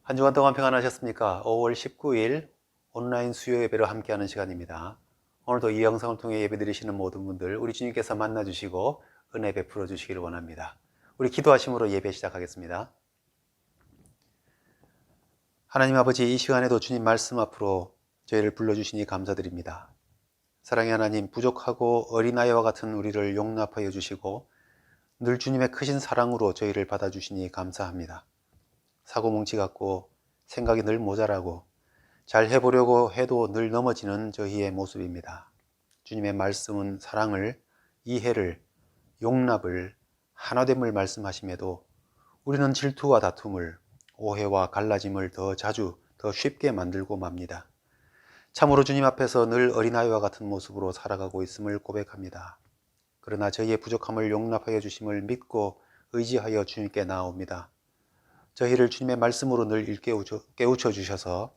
한 주간 동안 평안하셨습니까? 5월 19일 온라인 수요 예배로 함께하는 시간입니다. 오늘도 이 영상을 통해 예배 드리시는 모든 분들 우리 주님께서 만나주시고 은혜 베풀어 주시기를 원합니다. 우리 기도하심으로 예배 시작하겠습니다. 하나님 아버지, 이 시간에도 주님 말씀 앞으로 저희를 불러주시니 감사드립니다. 사랑의 하나님, 부족하고 어린아이와 같은 우리를 용납하여 주시고 늘 주님의 크신 사랑으로 저희를 받아주시니 감사합니다. 사고뭉치 같고 생각이 늘 모자라고 잘 해보려고 해도 늘 넘어지는 저희의 모습입니다. 주님의 말씀은 사랑을, 이해를, 용납을, 하나됨을 말씀하심에도 우리는 질투와 다툼을, 오해와 갈라짐을 더 자주, 더 쉽게 만들고 맙니다. 참으로 주님 앞에서 늘 어린아이와 같은 모습으로 살아가고 있음을 고백합니다. 그러나 저희의 부족함을 용납하여 주심을 믿고 의지하여 주님께 나아옵니다. 저희를 주님의 말씀으로 늘 깨우쳐 주셔서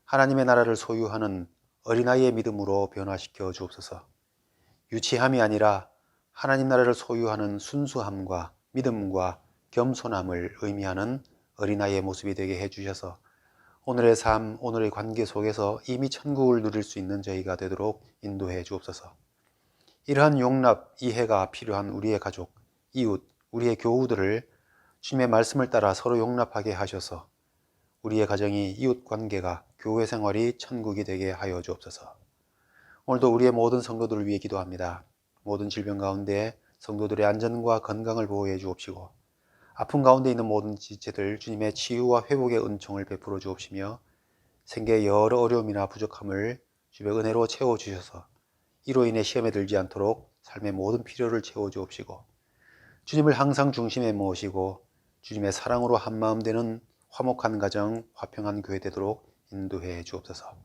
하나님의 나라를 소유하는 어린아이의 믿음으로 변화시켜 주옵소서. 유치함이 아니라 하나님 나라를 소유하는 순수함과 믿음과 겸손함을 의미하는 어린아이의 모습이 되게 해주셔서 오늘의 삶, 오늘의 관계 속에서 이미 천국을 누릴 수 있는 저희가 되도록 인도해 주옵소서. 이러한 용납, 이해가 필요한 우리의 가족, 이웃, 우리의 교우들을 주님의 말씀을 따라 서로 용납하게 하셔서 우리의 가정이, 이웃 관계가, 교회 생활이 천국이 되게 하여 주옵소서. 오늘도 우리의 모든 성도들을 위해 기도합니다. 모든 질병 가운데 성도들의 안전과 건강을 보호해 주옵시고 아픔 가운데 있는 모든 지체들 주님의 치유와 회복의 은총을 베풀어 주옵시며 생계의 여러 어려움이나 부족함을 주님의 은혜로 채워주셔서 이로 인해 시험에 들지 않도록 삶의 모든 필요를 채워주옵시고 주님을 항상 중심에 모시고 주님의 사랑으로 한마음 되는 화목한 가정, 화평한 교회 되도록 인도해 주옵소서.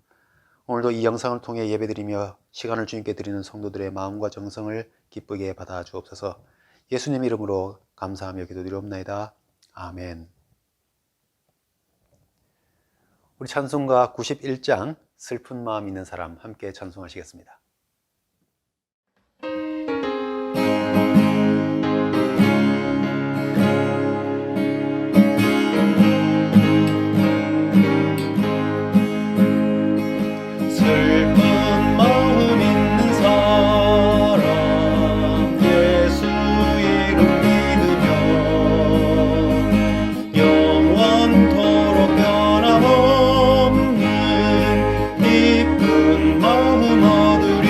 오늘도 이 영상을 통해 예배드리며 시간을 주님께 드리는 성도들의 마음과 정성을 기쁘게 받아 주옵소서. 예수님 이름으로 감사하며 기도드리옵나이다. 아멘. 우리 찬송가 91장 슬픈 마음 있는 사람 함께 찬송하시겠습니다. 마음 얻으리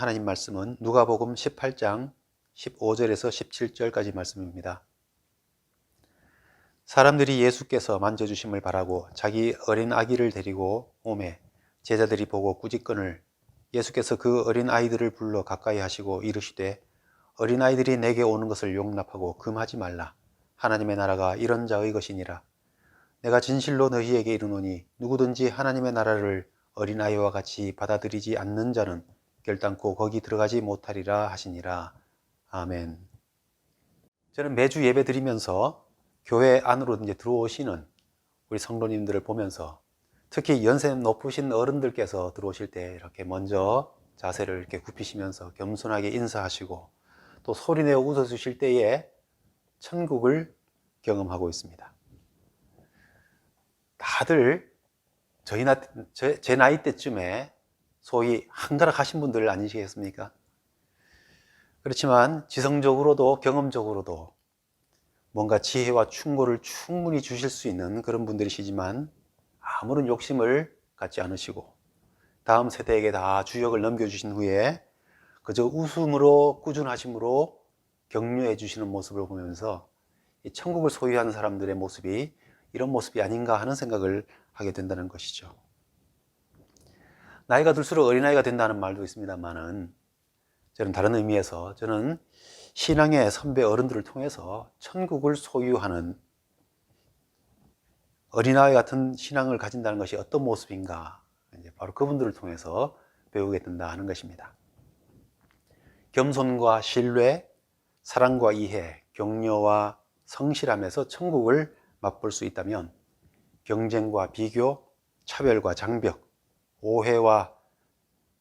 하나님 말씀은 누가복음 18장 15절에서 17절까지 말씀입니다. 사람들이 예수께서 만져주심을 바라고 자기 어린 아기를 데리고 오매 제자들이 보고 꾸짖거늘 예수께서 그 어린 아이들을 불러 가까이 하시고 이르시되 어린 아이들이 내게 오는 것을 용납하고 금하지 말라. 하나님의 나라가 이런 자의 것이니라. 내가 진실로 너희에게 이르노니 누구든지 하나님의 나라를 어린아이와 같이 받아들이지 않는 자는 결단코 거기 들어가지 못하리라 하시니라. 아멘. 저는 매주 예배 드리면서 교회 안으로 이제 들어오시는 우리 성도님들을 보면서 특히 연세 높으신 어른들께서 들어오실 때 이렇게 먼저 자세를 이렇게 굽히시면서 겸손하게 인사하시고 또 소리내어 웃어주실 때에 천국을 경험하고 있습니다. 다들 제 나이 때쯤에 소위 한가락 하신 분들 아니시겠습니까? 그렇지만 지성적으로도 경험적으로도 뭔가 지혜와 충고를 충분히 주실 수 있는 그런 분들이시지만 아무런 욕심을 갖지 않으시고 다음 세대에게 다 주역을 넘겨주신 후에 그저 웃음으로 꾸준하심으로 격려해 주시는 모습을 보면서 이 천국을 소유하는 사람들의 모습이 이런 모습이 아닌가 하는 생각을 하게 된다는 것이죠. 나이가 들수록 어린아이가 된다는 말도 있습니다만은 저는 다른 의미에서 저는 신앙의 선배 어른들을 통해서 천국을 소유하는 어린아이 같은 신앙을 가진다는 것이 어떤 모습인가 이제 바로 그분들을 통해서 배우게 된다 하는 것입니다. 겸손과 신뢰, 사랑과 이해, 격려와 성실함에서 천국을 맛볼 수 있다면 경쟁과 비교, 차별과 장벽, 오해와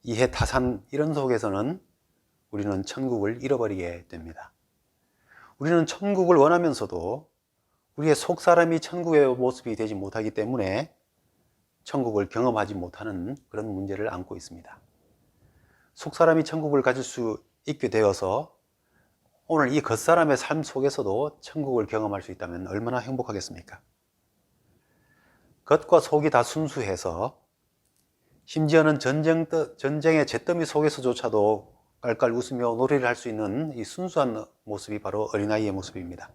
이해 타산 이런 속에서는 우리는 천국을 잃어버리게 됩니다. 우리는 천국을 원하면서도 우리의 속사람이 천국의 모습이 되지 못하기 때문에 천국을 경험하지 못하는 그런 문제를 안고 있습니다. 속사람이 천국을 가질 수 있게 되어서 오늘 이 겉사람의 삶 속에서도 천국을 경험할 수 있다면 얼마나 행복하겠습니까? 겉과 속이 다 순수해서 심지어는 전쟁의 잿더미 속에서조차도 깔깔 웃으며 놀이를 할 수 있는 이 순수한 모습이 바로 어린아이의 모습입니다.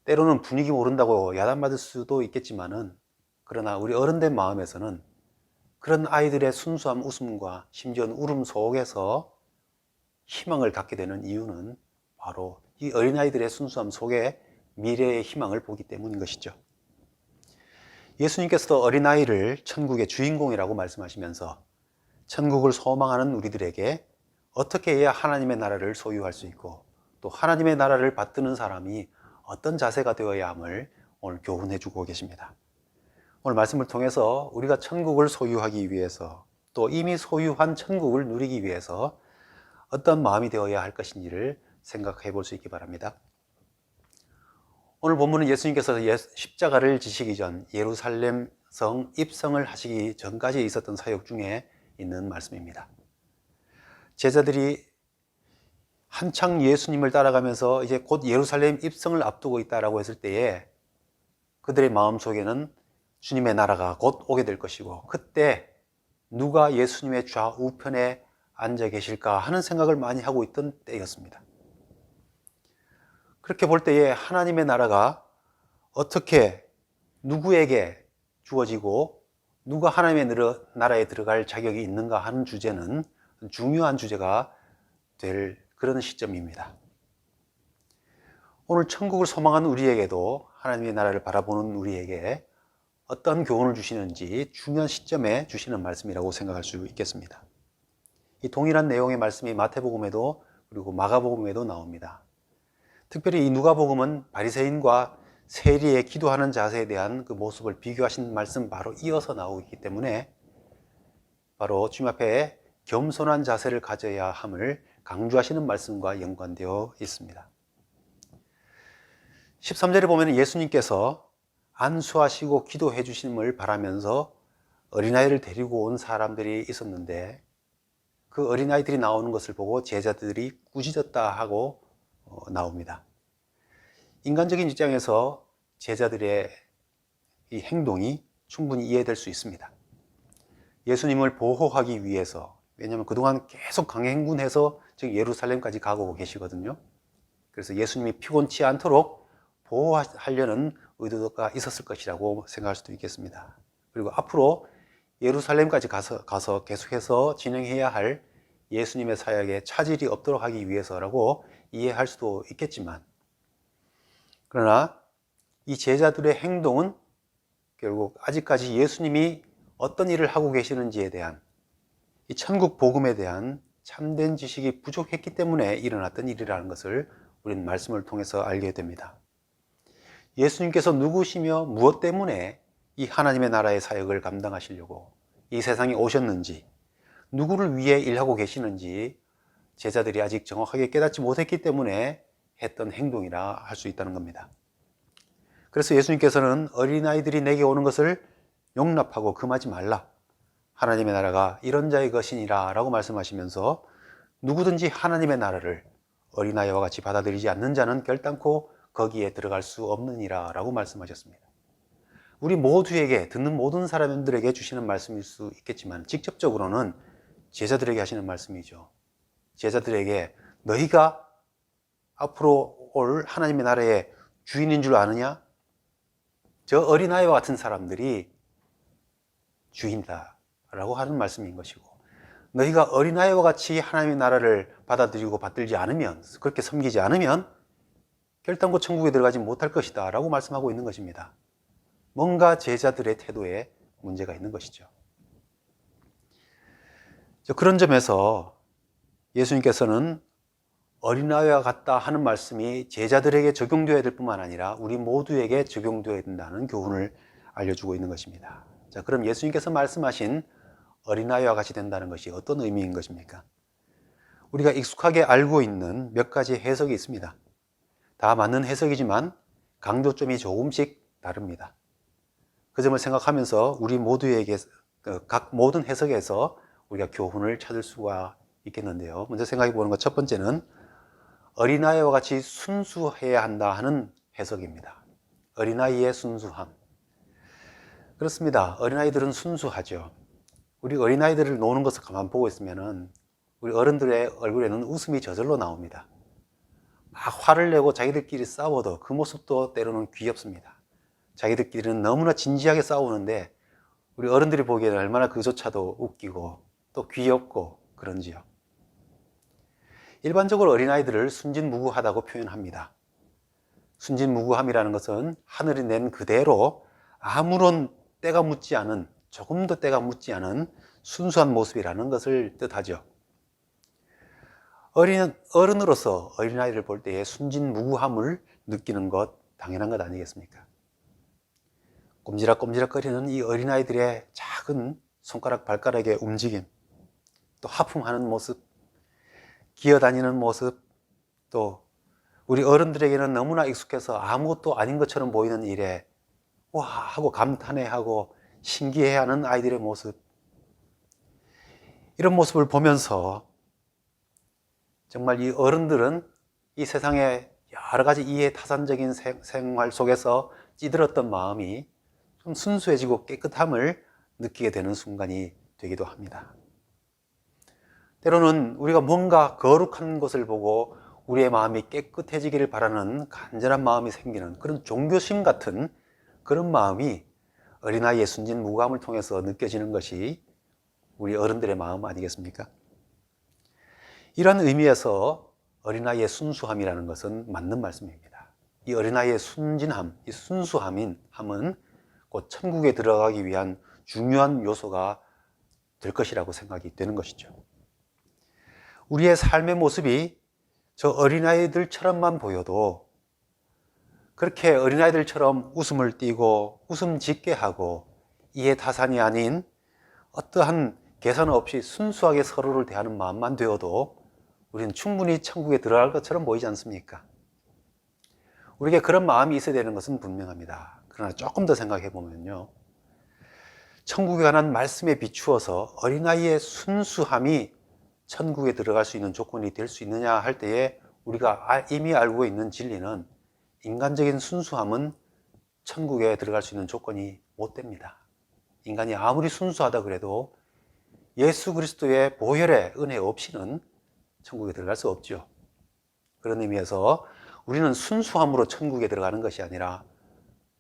때로는 분위기 모른다고 야단맞을 수도 있겠지만은 그러나 우리 어른된 마음에서는 그런 아이들의 순수한 웃음과 심지어는 울음 속에서 희망을 갖게 되는 이유는 바로 이 어린아이들의 순수함 속에 미래의 희망을 보기 때문인 것이죠. 예수님께서도 어린아이를 천국의 주인공이라고 말씀하시면서 천국을 소망하는 우리들에게 어떻게 해야 하나님의 나라를 소유할 수 있고 또 하나님의 나라를 받드는 사람이 어떤 자세가 되어야 함을 오늘 교훈해 주고 계십니다. 오늘 말씀을 통해서 우리가 천국을 소유하기 위해서 또 이미 소유한 천국을 누리기 위해서 어떤 마음이 되어야 할 것인지를 생각해 볼 수 있기 바랍니다. 오늘 본문은 예수님께서 십자가를 지시기 전 예루살렘 성 입성을 하시기 전까지 있었던 사역 중에 있는 말씀입니다. 제자들이 한창 예수님을 따라가면서 이제 곧 예루살렘 입성을 앞두고 있다라고 했을 때에 그들의 마음속에는 주님의 나라가 곧 오게 될 것이고 그때 누가 예수님의 좌우편에 앉아 계실까 하는 생각을 많이 하고 있던 때였습니다. 그렇게 볼 때에 하나님의 나라가 어떻게 누구에게 주어지고 누가 하나님의 나라에 들어갈 자격이 있는가 하는 주제는 중요한 주제가 될 그런 시점입니다. 오늘 천국을 소망하는 우리에게도 하나님의 나라를 바라보는 우리에게 어떤 교훈을 주시는지 중요한 시점에 주시는 말씀이라고 생각할 수 있겠습니다. 이 동일한 내용의 말씀이 마태복음에도 그리고 마가복음에도 나옵니다. 특별히 이 누가복음은 바리새인과 세리의 기도하는 자세에 대한 그 모습을 비교하신 말씀 바로 이어서 나오고 있기 때문에 바로 주님 앞에 겸손한 자세를 가져야 함을 강조하시는 말씀과 연관되어 있습니다. 13절에 보면 예수님께서 안수하시고 기도해 주심을 바라면서 어린아이를 데리고 온 사람들이 있었는데 그 어린아이들이 나오는 것을 보고 제자들이 꾸짖었다 하고 나옵니다. 인간적인 입장에서 제자들의 이 행동이 충분히 이해될 수 있습니다. 예수님을 보호하기 위해서 왜냐하면 그동안 계속 강행군해서 지금 예루살렘까지 가고 계시거든요. 그래서 예수님이 피곤치 않도록 보호하려는 의도가 있었을 것이라고 생각할 수도 있겠습니다. 그리고 앞으로 예루살렘까지 가서 계속해서 진행해야 할 예수님의 사역에 차질이 없도록 하기 위해서라고 이해할 수도 있겠지만, 그러나 이 제자들의 행동은 결국 아직까지 예수님이 어떤 일을 하고 계시는지에 대한, 이 천국 복음에 대한 참된 지식이 부족했기 때문에 일어났던 일이라는 것을 우리는 말씀을 통해서 알게 됩니다. 예수님께서 누구시며 무엇 때문에 이 하나님의 나라의 사역을 감당하시려고 이 세상에 오셨는지, 누구를 위해 일하고 계시는지 제자들이 아직 정확하게 깨닫지 못했기 때문에 했던 행동이라 할 수 있다는 겁니다. 그래서 예수님께서는 어린아이들이 내게 오는 것을 용납하고 금하지 말라, 하나님의 나라가 이런 자의 것이니라 라고 말씀하시면서 누구든지 하나님의 나라를 어린아이와 같이 받아들이지 않는 자는 결단코 거기에 들어갈 수 없느니라 라고 말씀하셨습니다. 우리 모두에게, 듣는 모든 사람들에게 주시는 말씀일 수 있겠지만 직접적으로는 제자들에게 하시는 말씀이죠. 제자들에게 너희가 앞으로 올 하나님의 나라의 주인인 줄 아느냐? 저 어린아이와 같은 사람들이 주인이다 라고 하는 말씀인 것이고, 너희가 어린아이와 같이 하나님의 나라를 받아들이고 받들지 않으면, 그렇게 섬기지 않으면 결단코 천국에 들어가지 못할 것이다 라고 말씀하고 있는 것입니다. 뭔가 제자들의 태도에 문제가 있는 것이죠. 그런 점에서 예수님께서는 어린아이와 같다 하는 말씀이 제자들에게 적용되어야 될 뿐만 아니라 우리 모두에게 적용되어야 된다는 교훈을 알려주고 있는 것입니다. 자, 그럼 예수님께서 말씀하신 어린아이와 같이 된다는 것이 어떤 의미인 것입니까? 우리가 익숙하게 알고 있는 몇 가지 해석이 있습니다. 다 맞는 해석이지만 강조점이 조금씩 다릅니다. 그 점을 생각하면서 우리 모두에게 각 모든 해석에서 우리가 교훈을 찾을 수가 있겠는데요. 먼저 생각해 보는 것, 첫 번째는 어린아이와 같이 순수해야 한다 하는 해석입니다. 어린아이의 순수함. 그렇습니다. 어린아이들은 순수하죠. 우리 어린아이들을 노는 것을 가만 보고 있으면 우리 어른들의 얼굴에는 웃음이 저절로 나옵니다. 막 화를 내고 자기들끼리 싸워도 그 모습도 때로는 귀엽습니다. 자기들끼리는 너무나 진지하게 싸우는데 우리 어른들이 보기에는 얼마나 그조차도 웃기고 또 귀엽고 그런지요. 일반적으로 어린아이들을 순진무구하다고 표현합니다. 순진무구함이라는 것은 하늘이 낸 그대로 아무런 때가 묻지 않은, 조금도 때가 묻지 않은 순수한 모습이라는 것을 뜻하죠. 어른으로서 어린아이를 볼 때의 순진무구함을 느끼는 것 당연한 것 아니겠습니까? 꼼지락꼼지락거리는 이 어린아이들의 작은 손가락 발가락의 움직임, 또 하품하는 모습, 기어다니는 모습, 또 우리 어른들에게는 너무나 익숙해서 아무것도 아닌 것처럼 보이는 일에 와 하고 감탄해하고 신기해하는 아이들의 모습, 이런 모습을 보면서 정말 이 어른들은 이 세상의 여러 가지 이해타산적인 생활 속에서 찌들었던 마음이 좀 순수해지고 깨끗함을 느끼게 되는 순간이 되기도 합니다. 때로는 우리가 뭔가 거룩한 것을 보고 우리의 마음이 깨끗해지기를 바라는 간절한 마음이 생기는 그런 종교심 같은 그런 마음이 어린아이의 순진무구함을 통해서 느껴지는 것이 우리 어른들의 마음 아니겠습니까? 이런 의미에서 어린아이의 순수함이라는 것은 맞는 말씀입니다. 이 어린아이의 순진함, 이 순수함은 곧 천국에 들어가기 위한 중요한 요소가 될 것이라고 생각이 되는 것이죠. 우리의 삶의 모습이 저 어린아이들처럼만 보여도 그렇게 어린아이들처럼 웃음을 띠고 웃음 짓게 하고 이해타산이 아닌 어떠한 계산 없이 순수하게 서로를 대하는 마음만 되어도 우리는 충분히 천국에 들어갈 것처럼 보이지 않습니까? 우리에게 그런 마음이 있어야 되는 것은 분명합니다. 그러나 조금 더 생각해 보면요, 천국에 관한 말씀에 비추어서 어린아이의 순수함이 천국에 들어갈 수 있는 조건이 될 수 있느냐 할 때에 우리가 이미 알고 있는 진리는 인간적인 순수함은 천국에 들어갈 수 있는 조건이 못 됩니다. 인간이 아무리 순수하다 그래도 예수 그리스도의 보혈의 은혜 없이는 천국에 들어갈 수 없죠. 그런 의미에서 우리는 순수함으로 천국에 들어가는 것이 아니라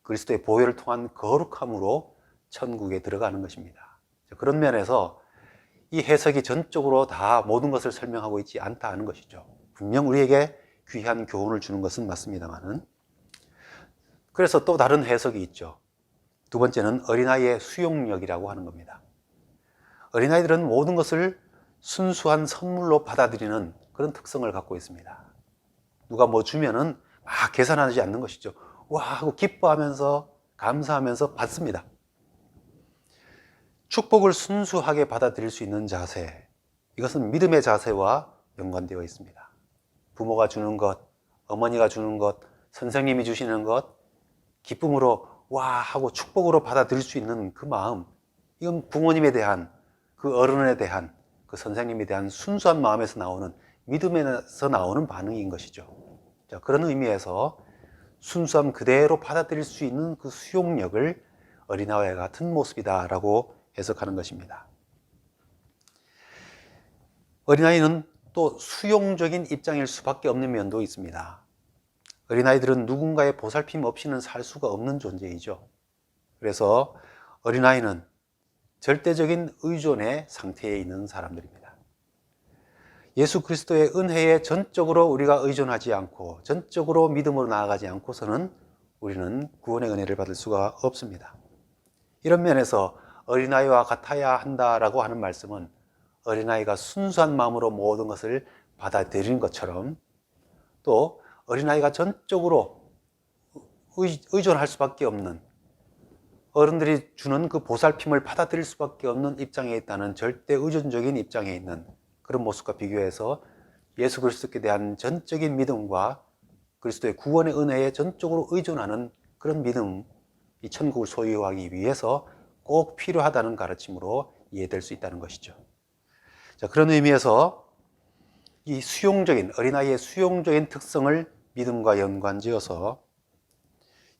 그리스도의 보혈을 통한 거룩함으로 천국에 들어가는 것입니다. 그런 면에서 이 해석이 전적으로 다 모든 것을 설명하고 있지 않다 하는 것이죠. 분명 우리에게 귀한 교훈을 주는 것은 맞습니다만은, 그래서 또 다른 해석이 있죠. 두 번째는 어린아이의 수용력이라고 하는 겁니다. 어린아이들은 모든 것을 순수한 선물로 받아들이는 그런 특성을 갖고 있습니다. 누가 뭐 주면은 막 계산하지 않는 것이죠. 와 하고 기뻐하면서 감사하면서 받습니다. 축복을 순수하게 받아들일 수 있는 자세, 이것은 믿음의 자세와 연관되어 있습니다. 부모가 주는 것, 어머니가 주는 것, 선생님이 주시는 것, 기쁨으로 와 하고 축복으로 받아들일 수 있는 그 마음, 이건 부모님에 대한, 그 어른에 대한, 그 선생님에 대한 순수한 마음에서 나오는, 믿음에서 나오는 반응인 것이죠. 자, 그런 의미에서 순수함 그대로 받아들일 수 있는 그 수용력을 어린아이와 같은 모습이다라고 해석하는 것입니다. 어린아이는 또 수용적인 입장일 수밖에 없는 면도 있습니다. 어린아이들은 누군가의 보살핌 없이는 살 수가 없는 존재이죠. 그래서 어린아이는 절대적인 의존의 상태에 있는 사람들입니다. 예수 그리스도의 은혜에 전적으로 우리가 의존하지 않고 전적으로 믿음으로 나아가지 않고서는 우리는 구원의 은혜를 받을 수가 없습니다. 이런 면에서 어린아이와 같아야 한다라고 하는 말씀은 어린아이가 순수한 마음으로 모든 것을 받아들이는 것처럼, 또 어린아이가 전적으로 의존할 수밖에 없는, 어른들이 주는 그 보살핌을 받아들일 수밖에 없는 입장에 있다는 절대 의존적인 입장에 있는 그런 모습과 비교해서 예수 그리스도께 대한 전적인 믿음과 그리스도의 구원의 은혜에 전적으로 의존하는 그런 믿음, 이 천국을 소유하기 위해서 꼭 필요하다는 가르침으로 이해될 수 있다는 것이죠. 자, 그런 의미에서 이 수용적인, 어린아이의 수용적인 특성을 믿음과 연관지어서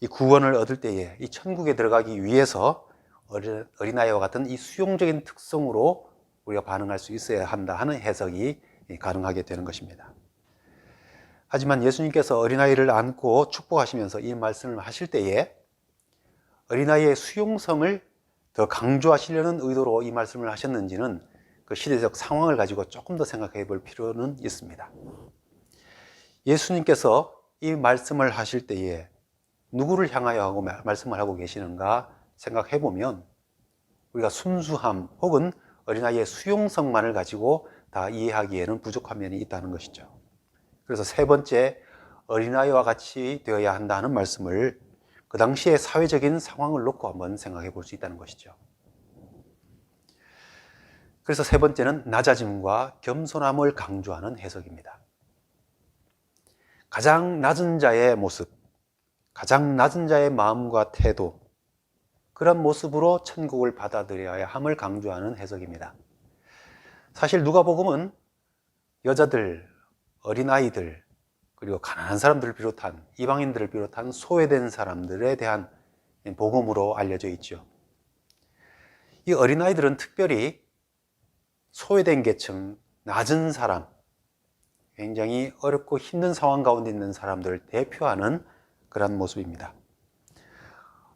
이 구원을 얻을 때에 이 천국에 들어가기 위해서 어린아이와 같은 이 수용적인 특성으로 우리가 반응할 수 있어야 한다 하는 해석이 가능하게 되는 것입니다. 하지만 예수님께서 어린아이를 안고 축복하시면서 이 말씀을 하실 때에 어린아이의 수용성을 더 강조하시려는 의도로 이 말씀을 하셨는지는 그 시대적 상황을 가지고 조금 더 생각해 볼 필요는 있습니다. 예수님께서 이 말씀을 하실 때에 누구를 향하여 하고 말씀을 하고 계시는가 생각해 보면 우리가 순수함 혹은 어린아이의 수용성만을 가지고 다 이해하기에는 부족한 면이 있다는 것이죠. 그래서 세 번째, 어린아이와 같이 되어야 한다는 말씀을 그 당시의 사회적인 상황을 놓고 한번 생각해 볼 수 있다는 것이죠. 그래서 세 번째는 낮아짐과 겸손함을 강조하는 해석입니다. 가장 낮은 자의 모습, 가장 낮은 자의 마음과 태도, 그런 모습으로 천국을 받아들여야 함을 강조하는 해석입니다. 사실 누가복음은 여자들, 어린아이들, 그리고 가난한 사람들을 비롯한, 이방인들을 비롯한 소외된 사람들에 대한 복음으로 알려져 있죠. 이 어린아이들은 특별히 소외된 계층, 낮은 사람, 굉장히 어렵고 힘든 상황 가운데 있는 사람들을 대표하는 그런 모습입니다.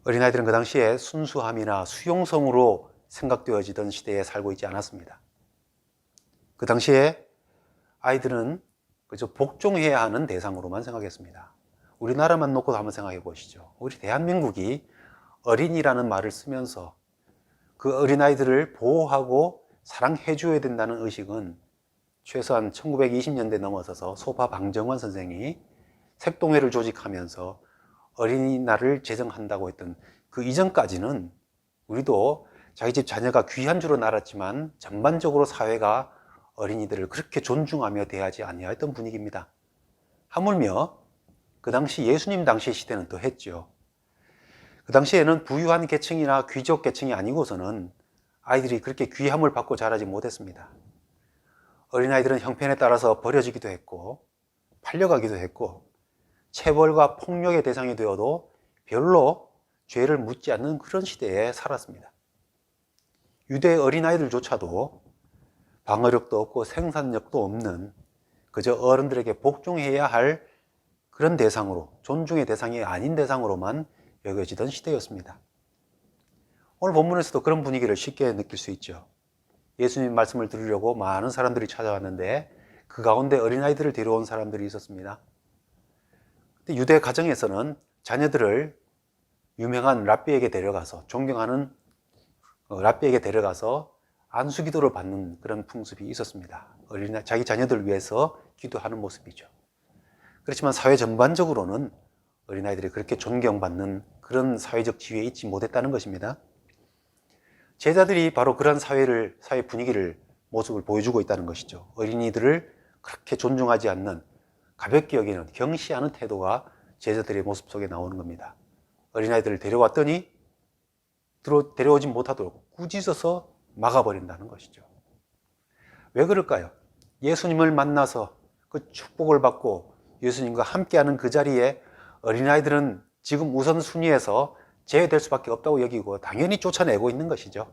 어린아이들은 그 당시에 순수함이나 수용성으로 생각되어지던 시대에 살고 있지 않았습니다. 그 당시에 아이들은 그저 복종해야 하는 대상으로만 생각했습니다. 우리나라만 놓고 한번 생각해 보시죠. 우리 대한민국이 어린이라는 말을 쓰면서 그 어린아이들을 보호하고 사랑해 줘야 된다는 의식은 최소한 1920년대 넘어서서 소파 방정환 선생이 색동회를 조직하면서 어린이날을 제정한다고 했던 그 이전까지는 우리도 자기 집 자녀가 귀한 줄은 알았지만 전반적으로 사회가 어린이들을 그렇게 존중하며 대하지 아니하였던 분위기입니다. 하물며 그 당시 예수님 당시 시대는 더 했죠. 그 당시에는 부유한 계층이나 귀족 계층이 아니고서는 아이들이 그렇게 귀함을 받고 자라지 못했습니다. 어린아이들은 형편에 따라서 버려지기도 했고 팔려가기도 했고 체벌과 폭력의 대상이 되어도 별로 죄를 묻지 않는 그런 시대에 살았습니다. 유대 어린아이들조차도 방어력도 없고 생산력도 없는 그저 어른들에게 복종해야 할 그런 대상으로, 존중의 대상이 아닌 대상으로만 여겨지던 시대였습니다. 오늘 본문에서도 그런 분위기를 쉽게 느낄 수 있죠. 예수님 말씀을 들으려고 많은 사람들이 찾아왔는데 그 가운데 어린아이들을 데려온 사람들이 있었습니다. 유대 가정에서는 자녀들을 유명한 랍비에게 데려가서, 존경하는 랍비에게 데려가서 안수기도를 받는 그런 풍습이 있었습니다. 자기 자녀들을 위해서 기도하는 모습이죠. 그렇지만 사회 전반적으로는 어린아이들이 그렇게 존경받는 그런 사회적 지위에 있지 못했다는 것입니다. 제자들이 바로 그런 사회 분위기를, 모습을 보여주고 있다는 것이죠. 어린이들을 그렇게 존중하지 않는, 가볍게 여기는, 경시하는 태도가 제자들의 모습 속에 나오는 겁니다. 어린아이들을 데려왔더니 데려오지 못하도록 꾸짖어서 막아버린다는 것이죠. 왜 그럴까요? 예수님을 만나서 그 축복을 받고 예수님과 함께하는 그 자리에 어린아이들은 지금 우선순위에서 제외될 수밖에 없다고 여기고 당연히 쫓아내고 있는 것이죠.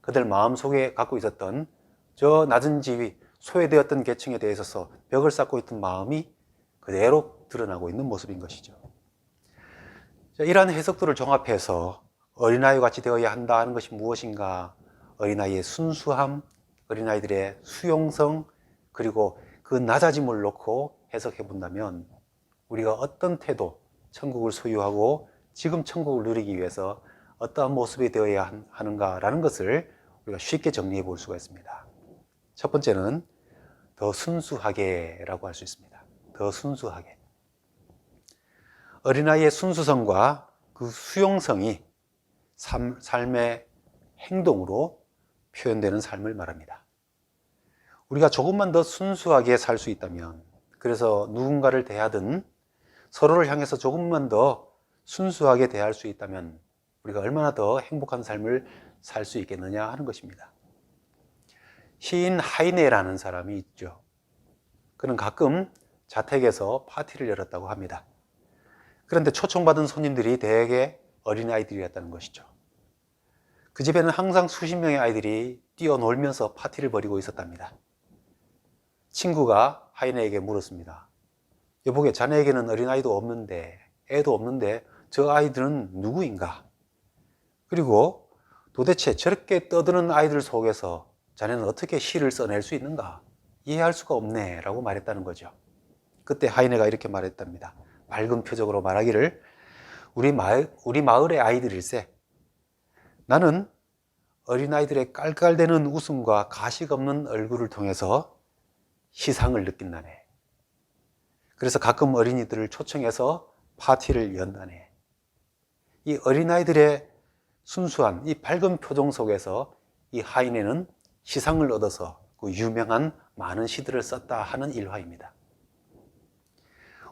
그들 마음속에 갖고 있었던 저 낮은 지위, 소외되었던 계층에 대해서 벽을 쌓고 있던 마음이 그대로 드러나고 있는 모습인 것이죠. 이러한 해석들을 종합해서 어린아이와 같이 되어야 한다 하는 것이 무엇인가? 어린아이의 순수함, 어린아이들의 수용성, 그리고 그 낮아짐을 놓고 해석해 본다면 우리가 어떤 태도, 천국을 소유하고 지금 천국을 누리기 위해서 어떠한 모습이 되어야 하는가라는 것을 우리가 쉽게 정리해 볼 수가 있습니다. 첫 번째는 더 순수하게라고 할 수 있습니다. 더 순수하게. 어린아이의 순수성과 그 수용성이 삶의 행동으로 표현되는 삶을 말합니다. 우리가 조금만 더 순수하게 살 수 있다면, 그래서 누군가를 대하든 서로를 향해서 조금만 더 순수하게 대할 수 있다면 우리가 얼마나 더 행복한 삶을 살 수 있겠느냐 하는 것입니다. 시인 하이네라는 사람이 있죠. 그는 가끔 자택에서 파티를 열었다고 합니다. 그런데 초청받은 손님들이 대개 어린아이들이었다는 것이죠. 그 집에는 항상 수십 명의 아이들이 뛰어놀면서 파티를 벌이고 있었답니다. 친구가 하이네에게 물었습니다. 여보게, 자네에게는 어린아이도 없는데, 애도 없는데 저 아이들은 누구인가? 그리고 도대체 저렇게 떠드는 아이들 속에서 자네는 어떻게 시를 써낼 수 있는가? 이해할 수가 없네 라고 말했다는 거죠. 그때 하이네가 이렇게 말했답니다. 밝은 표정으로 말하기를, 우리 마을의 아이들일세, 나는 어린아이들의 깔깔대는 웃음과 가식 없는 얼굴을 통해서 희상을 느낀다네. 그래서 가끔 어린이들을 초청해서 파티를 연다네. 이 어린아이들의 순수한 이 밝은 표정 속에서 이 하이네는 희상을 얻어서 그 유명한 많은 시들을 썼다 하는 일화입니다.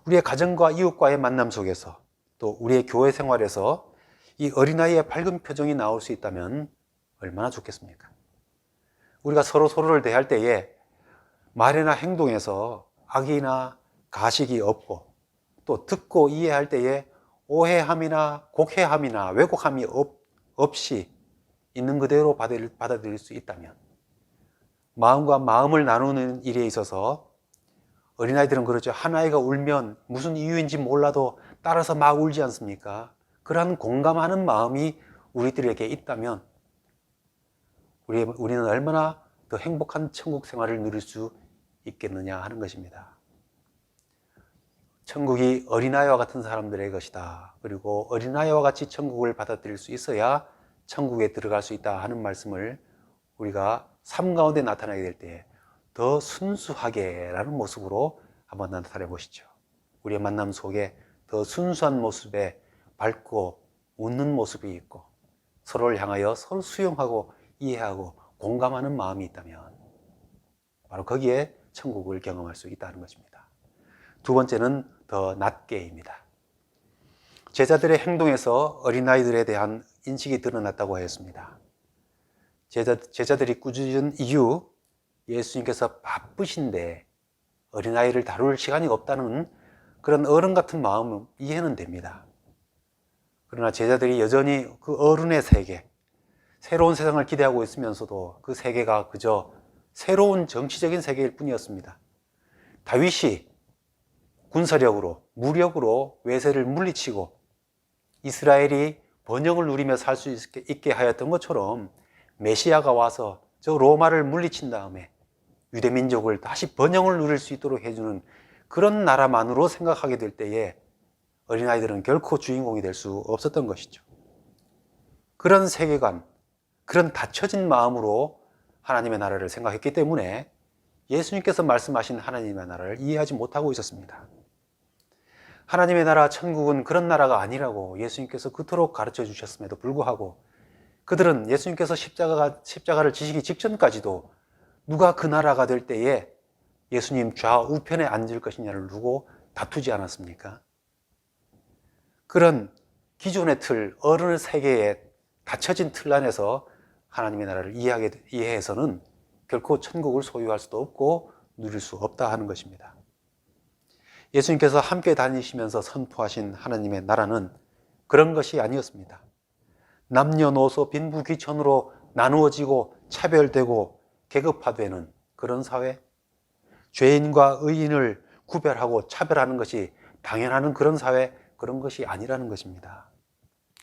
우리의 가정과 이웃과의 만남 속에서, 또 우리의 교회 생활에서 이 어린아이의 밝은 표정이 나올 수 있다면 얼마나 좋겠습니까? 우리가 서로를 대할 때에 말이나 행동에서 악의나 가식이 없고, 또 듣고 이해할 때에 오해함이나 곡해함이나 왜곡함이 없이 있는 그대로 받아들일 수 있다면, 마음과 마음을 나누는 일에 있어서 어린아이들은 그렇죠. 한 아이가 울면 무슨 이유인지 몰라도 따라서 막 울지 않습니까? 그러한 공감하는 마음이 우리들에게 있다면 우리는 얼마나 더 행복한 천국 생활을 누릴 수 있겠느냐 하는 것입니다. 천국이 어린아이와 같은 사람들의 것이다. 그리고 어린아이와 같이 천국을 받아들일 수 있어야 천국에 들어갈 수 있다 하는 말씀을 우리가 삶 가운데 나타나게 될 때 더 순수하게 라는 모습으로 한번 나타내 보시죠. 우리의 만남 속에 더 순수한 모습에 밝고 웃는 모습이 있고, 서로를 향하여 서로 수용하고 이해하고 공감하는 마음이 있다면 바로 거기에 천국을 경험할 수 있다는 것입니다. 두 번째는 더 낮게입니다. 제자들의 행동에서 어린아이들에 대한 인식이 드러났다고 하였습니다. 제자들이 꾸짖은 이유, 예수님께서 바쁘신데 어린아이를 다룰 시간이 없다는 그런 어른 같은 마음은 이해는 됩니다. 그러나 제자들이 여전히 그 어른의 세계, 새로운 세상을 기대하고 있으면서도 그 세계가 그저 새로운 정치적인 세계일 뿐이었습니다. 다윗이 군사력으로, 무력으로 외세를 물리치고 이스라엘이 번영을 누리며 살 수 있게 하였던 것처럼 메시아가 와서 저 로마를 물리친 다음에 유대민족을 다시 번영을 누릴 수 있도록 해주는 그런 나라만으로 생각하게 될 때에 어린아이들은 결코 주인공이 될 수 없었던 것이죠. 그런 세계관, 그런 닫혀진 마음으로 하나님의 나라를 생각했기 때문에 예수님께서 말씀하신 하나님의 나라를 이해하지 못하고 있었습니다. 하나님의 나라, 천국은 그런 나라가 아니라고 예수님께서 그토록 가르쳐 주셨음에도 불구하고 그들은 예수님께서 십자가를 지시기 직전까지도 누가 그 나라가 될 때에 예수님 좌우편에 앉을 것이냐를 두고 다투지 않았습니까? 그런 기존의 틀, 어른의 세계에 닫혀진 틀 안에서 하나님의 나라를 이해해서는 결코 천국을 소유할 수도 없고 누릴 수 없다 하는 것입니다. 예수님께서 함께 다니시면서 선포하신 하나님의 나라는 그런 것이 아니었습니다. 남녀노소 빈부귀천으로 나누어지고 차별되고 계급화되는 그런 사회, 죄인과 의인을 구별하고 차별하는 것이 당연한 그런 사회, 그런 것이 아니라는 것입니다.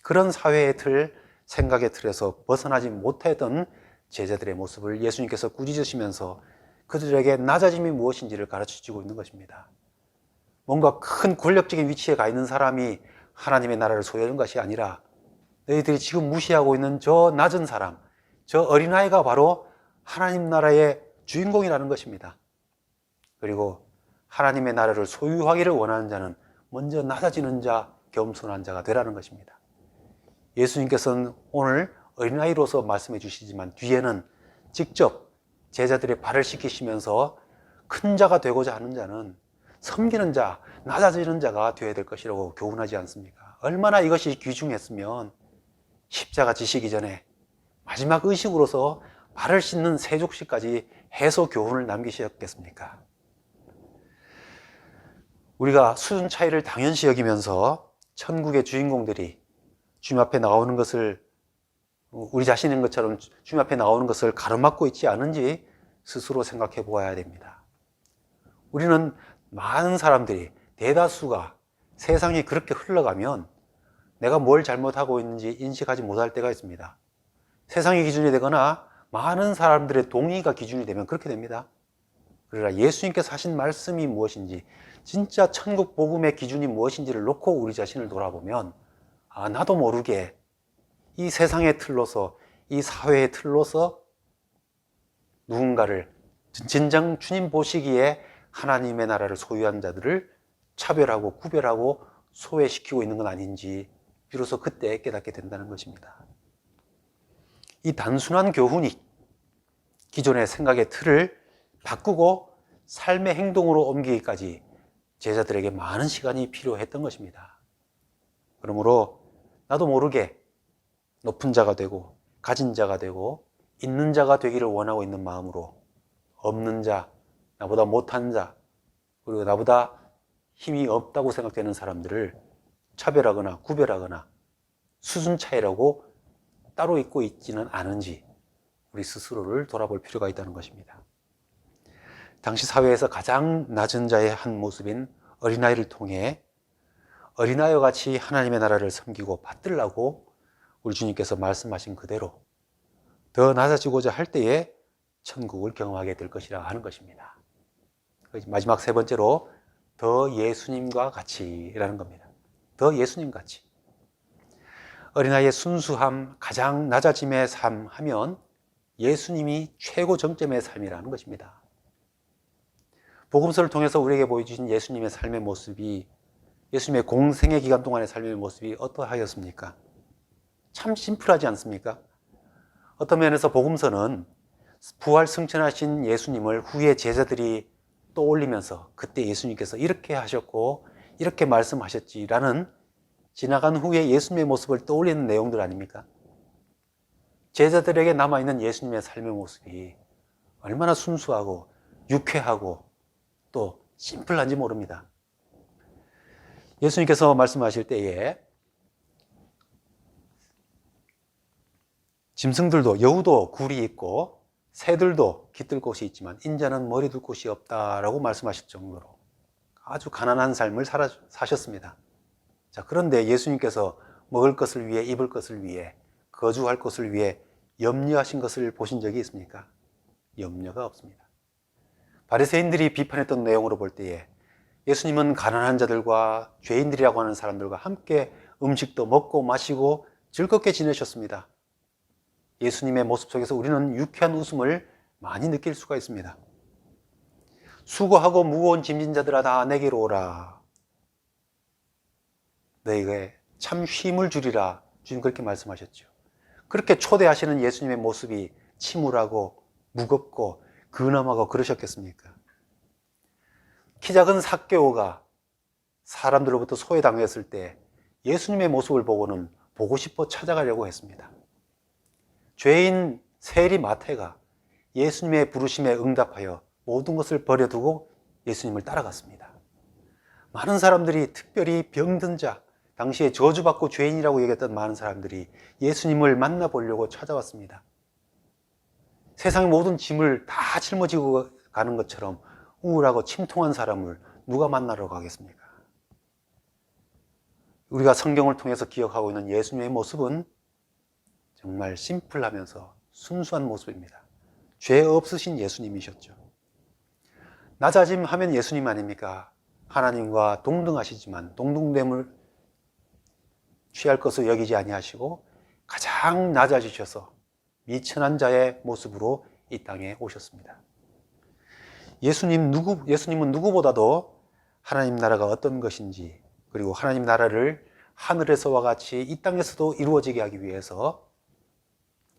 그런 사회의 틀, 생각의 틀에서 벗어나지 못했던 제자들의 모습을 예수님께서 꾸짖으시면서 그들에게 낮아짐이 무엇인지를 가르쳐주고 있는 것입니다. 뭔가 큰 권력적인 위치에 가 있는 사람이 하나님의 나라를 소유하는 것이 아니라 너희들이 지금 무시하고 있는 저 낮은 사람, 저 어린아이가 바로 하나님 나라의 주인공이라는 것입니다. 그리고 하나님의 나라를 소유하기를 원하는 자는 먼저 낮아지는 자, 겸손한 자가 되라는 것입니다. 예수님께서는 오늘 어린아이로서 말씀해 주시지만 뒤에는 직접 제자들의 발을 씻기시면서 큰 자가 되고자 하는 자는 섬기는 자, 낮아지는 자가 되어야 될 것이라고 교훈하지 않습니까? 얼마나 이것이 귀중했으면 십자가 지시기 전에 마지막 의식으로서 발을 씻는 세족식까지 해서 교훈을 남기셨겠습니까? 우리가 수준 차이를 당연시 여기면서 천국의 주인공들이 주님 앞에 나오는 것을 우리 자신인 것처럼 주님 앞에 나오는 것을 가로막고 있지 않은지 스스로 생각해 보아야 됩니다. 우리는 많은 사람들이, 대다수가 세상이 그렇게 흘러가면 내가 뭘 잘못하고 있는지 인식하지 못할 때가 있습니다. 세상의 기준이 되거나 많은 사람들의 동의가 기준이 되면 그렇게 됩니다. 그러나 예수님께서 하신 말씀이 무엇인지, 진짜 천국 복음의 기준이 무엇인지를 놓고 우리 자신을 돌아보면 나도 모르게 이 세상의 틀로서, 이 사회의 틀로서 누군가를 진정 주님 보시기에 하나님의 나라를 소유한 자들을 차별하고 구별하고 소외시키고 있는 건 아닌지 비로소 그때 깨닫게 된다는 것입니다. 이 단순한 교훈이 기존의 생각의 틀을 바꾸고 삶의 행동으로 옮기기까지 제자들에게 많은 시간이 필요했던 것입니다. 그러므로 나도 모르게 높은 자가 되고 가진 자가 되고 있는 자가 되기를 원하고 있는 마음으로 없는 자, 나보다 못한 자, 그리고 나보다 힘이 없다고 생각되는 사람들을 차별하거나 구별하거나 수준 차이라고 따로 있고 있지는 않은지 우리 스스로를 돌아볼 필요가 있다는 것입니다. 당시 사회에서 가장 낮은 자의 한 모습인 어린아이를 통해 어린아이와 같이 하나님의 나라를 섬기고 받들라고 우리 주님께서 말씀하신 그대로 더 낮아지고자 할 때에 천국을 경험하게 될 것이라 하는 것입니다. 마지막 세 번째로 더 예수님과 같이라는 겁니다. 더 예수님 같이. 어린아이의 순수함, 가장 낮아짐의 삶 하면 예수님이 최고 정점의 삶이라는 것입니다. 복음서를 통해서 우리에게 보여주신 예수님의 삶의 모습이, 예수님의 공생의 기간 동안의 삶의 모습이 어떠하였습니까? 참 심플하지 않습니까? 어떤 면에서 복음서는 부활 승천하신 예수님을 후에 제자들이 떠올리면서 그때 예수님께서 이렇게 하셨고 이렇게 말씀하셨지라는 지나간 후에 예수님의 모습을 떠올리는 내용들 아닙니까? 제자들에게 남아있는 예수님의 삶의 모습이 얼마나 순수하고 유쾌하고 또 심플한지 모릅니다. 예수님께서 말씀하실 때에 짐승들도, 여우도 굴이 있고 새들도 깃들 곳이 있지만 인자는 머리 둘 곳이 없다라고 말씀하실 정도로 아주 가난한 삶을 사셨습니다. 자, 그런데 예수님께서 먹을 것을 위해, 입을 것을 위해, 거주할 것을 위해 염려하신 것을 보신 적이 있습니까? 염려가 없습니다. 바리새인들이 비판했던 내용으로 볼 때에 예수님은 가난한 자들과 죄인들이라고 하는 사람들과 함께 음식도 먹고 마시고 즐겁게 지내셨습니다. 예수님의 모습 속에서 우리는 유쾌한 웃음을 많이 느낄 수가 있습니다. 수고하고 무거운 짐진 자들아 다 내게로 오라. 너에게 참 쉼을 주리라. 주님 그렇게 말씀하셨죠. 그렇게 초대하시는 예수님의 모습이 침울하고 무겁고 근엄하고 그러셨겠습니까? 키 작은 삭개오가 사람들로부터 소외당했을 때 예수님의 모습을 보고는 보고 싶어 찾아가려고 했습니다. 죄인 세리 마태가 예수님의 부르심에 응답하여 모든 것을 버려두고 예수님을 따라갔습니다. 많은 사람들이, 특별히 병든 자, 당시에 저주받고 죄인이라고 얘기했던 많은 사람들이 예수님을 만나보려고 찾아왔습니다. 세상의 모든 짐을 다 짊어지고 가는 것처럼 우울하고 침통한 사람을 누가 만나러 가겠습니까? 우리가 성경을 통해서 기억하고 있는 예수님의 모습은 정말 심플하면서 순수한 모습입니다. 죄 없으신 예수님이셨죠. 낮아짐 하면 예수님 아닙니까? 하나님과 동등하시지만 동등됨을 취할 것을 여기지 아니하시고 가장 낮아지셔서 미천한 자의 모습으로 이 땅에 오셨습니다. 예수님은 누구보다도 하나님 나라가 어떤 것인지, 그리고 하나님 나라를 하늘에서와 같이 이 땅에서도 이루어지게 하기 위해서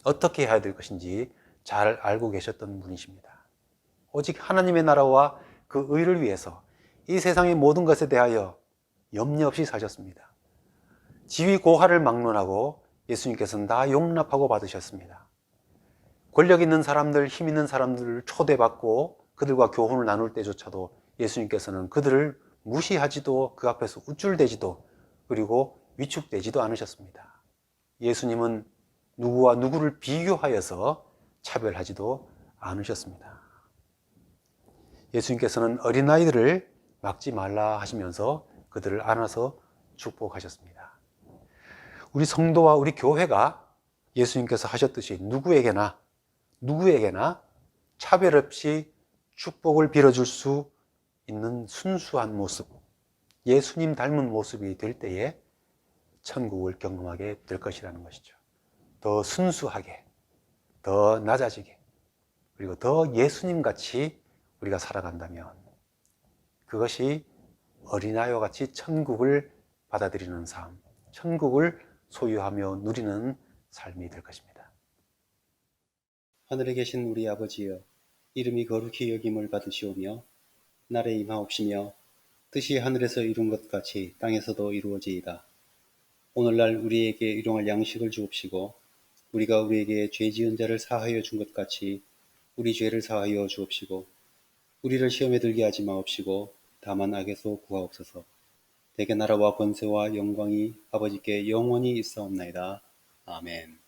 어떻게 해야 될 것인지 잘 알고 계셨던 분이십니다. 오직 하나님의 나라와 그 의를 위해서 이 세상의 모든 것에 대하여 염려 없이 사셨습니다. 지위 고하를 막론하고 예수님께서는 다 용납하고 받으셨습니다. 권력 있는 사람들, 힘 있는 사람들을 초대받고 그들과 교훈을 나눌 때조차도 예수님께서는 그들을 무시하지도, 그 앞에서 우쭐대지도, 그리고 위축되지도 않으셨습니다. 예수님은 누구와 누구를 비교하여서 차별하지도 않으셨습니다. 예수님께서는 어린아이들을 막지 말라 하시면서 그들을 안아서 축복하셨습니다. 우리 성도와 우리 교회가 예수님께서 하셨듯이 누구에게나 차별 없이 축복을 빌어줄 수 있는 순수한 모습, 예수님 닮은 모습이 될 때에 천국을 경험하게 될 것이라는 것이죠. 더 순수하게, 더 낮아지게, 그리고 더 예수님같이 우리가 살아간다면 그것이 어린아이와 같이 천국을 받아들이는 삶, 천국을 소유하며 누리는 삶이 될 것입니다. 하늘에 계신 우리 아버지여, 이름이 거룩히 여김을 받으시오며 나라에 임하옵시며 뜻이 하늘에서 이룬 것 같이 땅에서도 이루어지이다. 오늘날 우리에게 일용할 양식을 주옵시고 우리가 우리에게 죄 지은 자를 사하여 준 것 같이 우리 죄를 사하여 주옵시고 우리를 시험에 들게 하지 마옵시고 다만 악에서 구하옵소서. 대개 나라와 권세와 영광이 아버지께 영원히 있사옵나이다. 아멘.